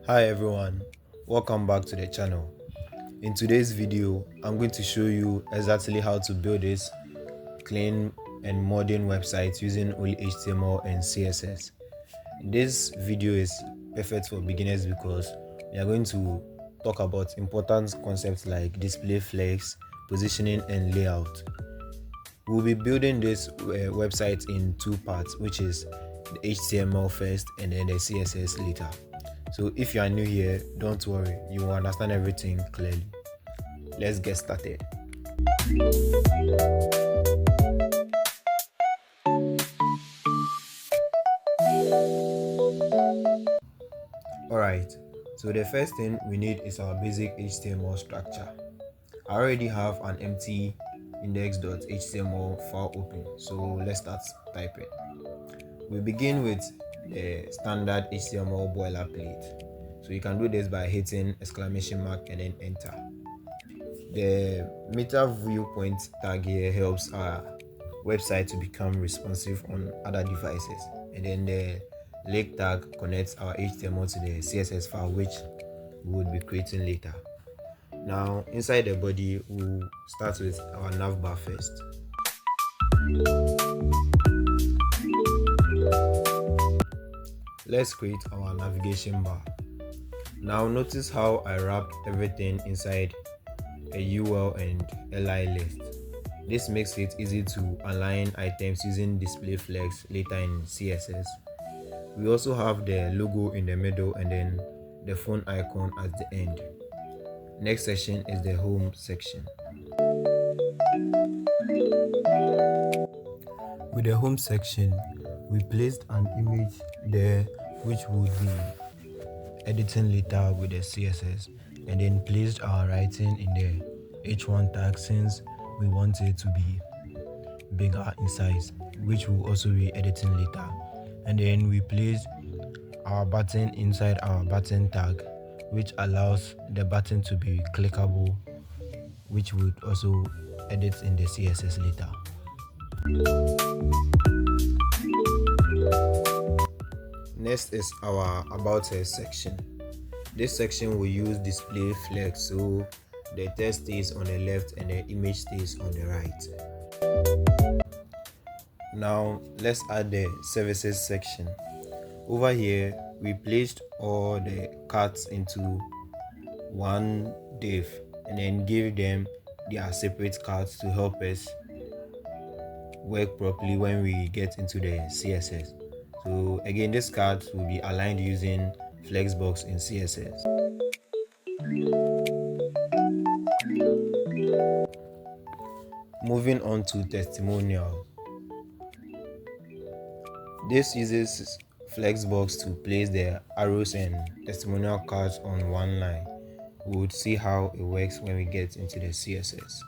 Hi everyone, welcome back to the channel. In today's video, I'm going to show you exactly how to build this clean and modern website using only HTML and CSS. This video is perfect for beginners because we are going to talk about important concepts like display flex, positioning and layout. We'll be building this website in two parts, which is the HTML first and then the CSS later. So if you are new here, don't worry, you will understand everything clearly. Let's get started. Alright, so the first thing we need is our basic HTML structure. I already have an empty index.html file open, so let's start typing. We begin with the standard HTML boilerplate. So you can do this by hitting exclamation mark and then enter. The meta viewpoint tag here helps our website to become responsive on other devices, and then the link tag connects our HTML to the CSS file which we would be creating later. Now inside the body, we'll start with our navbar first. Let's create our navigation bar. Now notice how I wrapped everything inside a UL and LI list. This makes it easy to align items using display flex later in CSS. We also have the logo in the middle and then the phone icon at the end. Next section is the home section. With the home section, we placed an image there which would be editing later with the CSS, and then placed our writing in the H1 tag since we want it to be bigger in size, which will also be editing later. And then we placed our button inside our button tag, which allows the button to be clickable, which would also edit in the CSS later. Next is our about us section. This section will use display flex, so the text stays on the left and the image stays on the right. Now let's add the services section. Over here, we placed all the cards into one div and then give them their separate cards to help us work properly when we get into the CSS. So again, these cards will be aligned using Flexbox in CSS. Moving on to testimonial. This uses Flexbox to place the arrows and testimonial cards on one line. We would see how it works when we get into the CSS.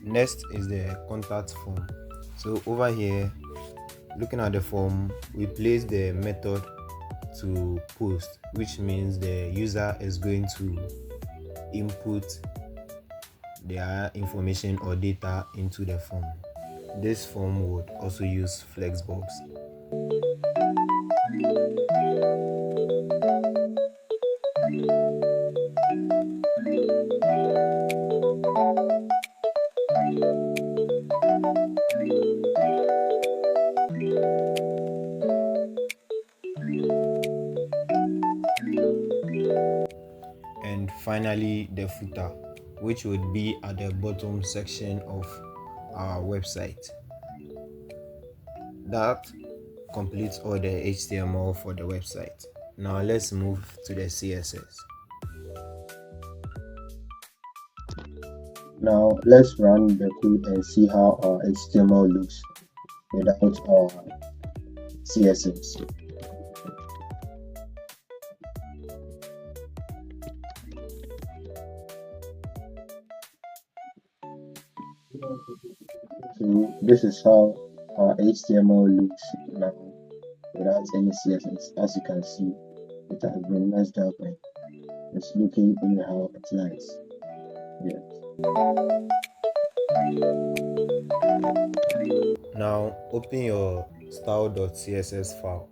Next is the contact form. So over here, looking at the form, we place the method to post, which means the user is going to input their information or data into the form. This form would also use Flexbox. And finally, the footer, which would be at the bottom section of our website. That completes all the HTML for the website. Now let's move to the CSS. Now let's run the code and see how our HTML looks without our CSS. So this is how our HTML looks now without any CSS. As you can see, it has been messed up and it's looking anyhow. It's nice. Yeah. Now open your style.css file.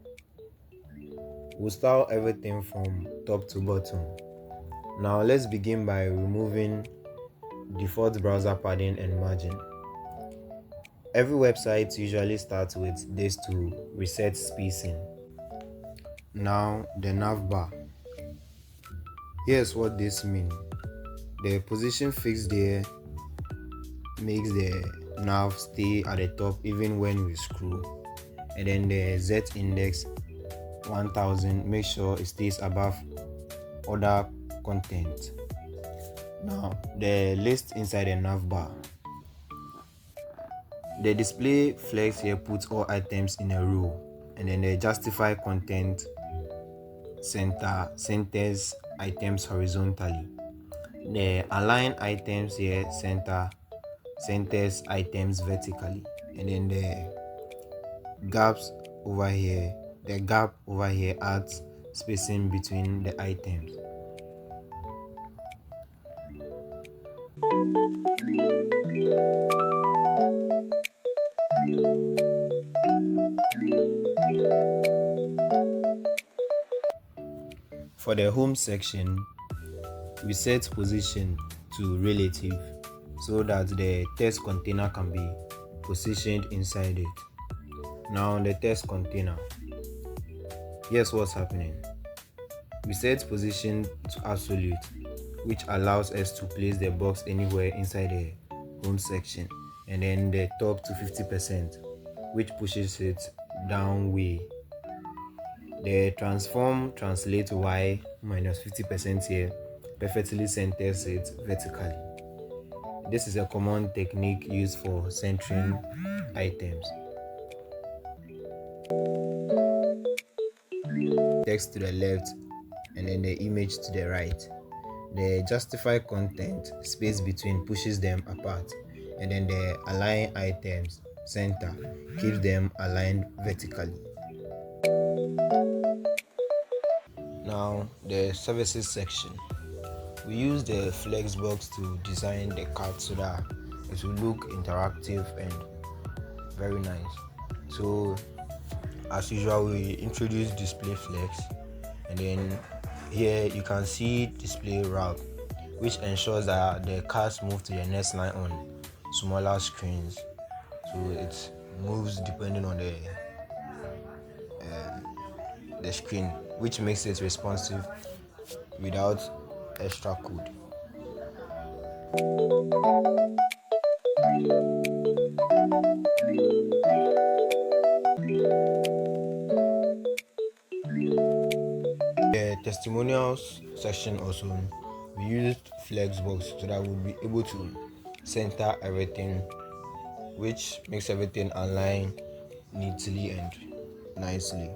We'll style everything from top to bottom. Now let's begin by removing default browser padding and margin. Every website usually starts with this to reset spacing. Now the nav bar. Here's what this means. The position fixed there makes the nav stay at the top even when we scroll. And then the Z index 1000, make sure it stays above other content. Now the list inside the nav bar. The display flex here puts all items in a row, and then the justify content centers items horizontally. The align items here centers items vertically, and then the gap over here adds spacing between the items. For the home section, we set position to relative so that the text container can be positioned inside it. Now the text container, here's what's happening. We set position to absolute, which allows us to place the box anywhere inside the home section, and then the top to 50%, which pushes it down way. The transform translate y minus 50% here perfectly centers it vertically. This is a common technique used for centering items. Text to the left and then the image to the right. The justify content space between pushes them apart, and then the align items center keeps them aligned vertically. Now the services section. We use the flexbox to design the card so that it will look interactive and very nice. So as usual, we introduce display flex, and then here you can see display wrap, which ensures that the cards move to the next line on smaller screens. So it moves depending on the screen, which makes it responsive without extra code. The testimonials section also, we used flexbox so that we'll be able to center everything, which makes everything align neatly and nicely.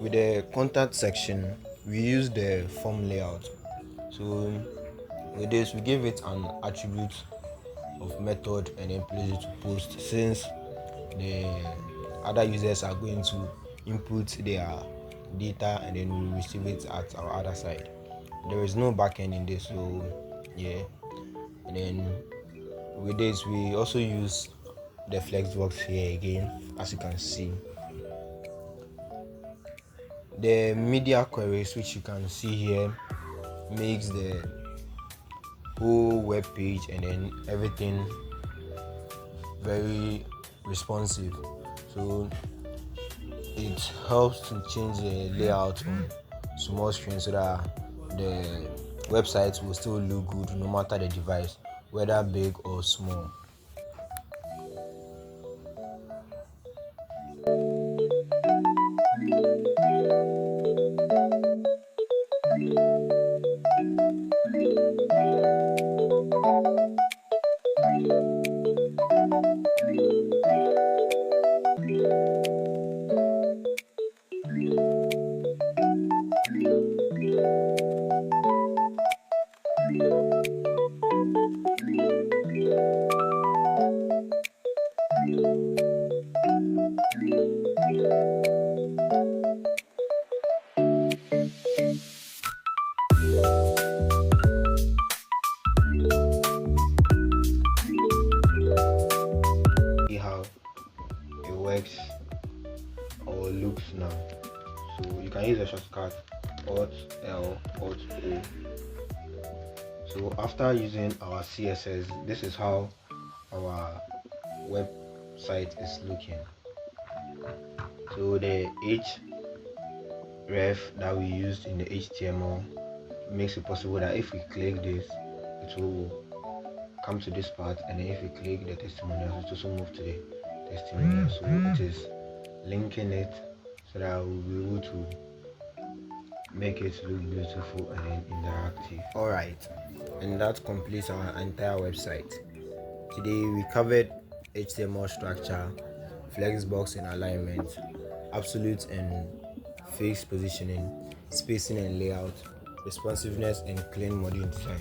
With the contact section, we use the form layout. So with this, we give it an attribute of method and then place it to post, since the other users are going to input their data and then we receive it at our other side. There is no backend in this, so yeah. And then with this, we also use the flexbox here again, as you can see. The media queries, which you can see here, makes the whole web page and then everything very responsive. So it helps to change the layout on small screen so that the website will still look good no matter the device, whether big or small. See how it works or looks now. So you can use a shortcut Alt L, Alt O. So after using our CSS, this is how our website is looking. So the href that we used in the HTML makes it possible that if we click this, it will come to this part, and then if we click the testimonials, it also move to the testimonial. So it is linking it so that we'll be able to make it look beautiful and then interactive. Alright, and that completes our entire website. Today we covered HTML structure, flexbox and alignment, absolute and fixed positioning, spacing and layout, responsiveness and clean module design.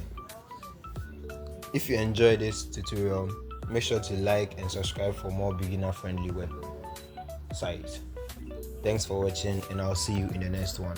If you enjoyed this tutorial, make sure to like and subscribe for more beginner friendly websites. Thanks for watching, and I'll see you in the next one.